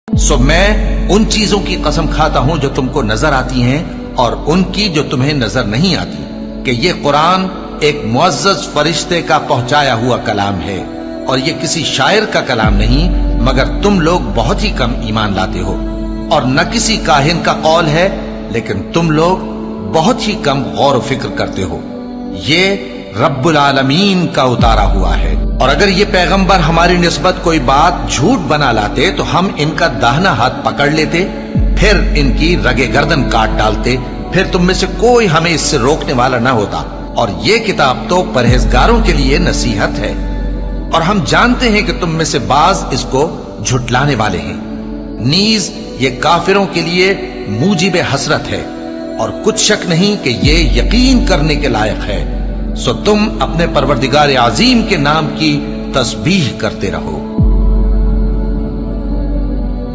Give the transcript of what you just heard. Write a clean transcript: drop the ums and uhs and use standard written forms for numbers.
सो मैं उन चीजों की कसम खाता हूं जो तुमको नजर आती हैं और उनकी जो तुम्हें नजर नहीं आती, कि ये कुरान एक मुअज़्ज़ज़ फरिश्ते का पहुंचाया हुआ कलाम है और ये किसी शायर का कलाम नहीं, मगर तुम लोग बहुत ही कम ईमान लाते हो। और न किसी काहिन का कौल है, लेकिन तुम लोग बहुत ही कम गौर फिक्र करते हो। ये रब्बुल आलमीन का उतारा हुआ है। और अगर ये पैगंबर हमारी निस्बत कोई बात झूठ बना लाते तो हम इनका दाहिना हाथ पकड़ लेते, फिर इनकी रगे गर्दन काट डालते, फिर तुम में से कोई हमें इससे रोकने वाला ना होता। और ये किताब तो परहेजगारों के लिए नसीहत है, और हम जानते हैं कि तुम में से बाज इसको झुटलाने वाले हैं। नीज ये काफिरों के लिए मूजिब हसरत है, और कुछ शक नहीं कि ये यकीन करने के लायक है। सो तुम अपने परवरदिगार आजीम के नाम की तस्बीह करते रहो।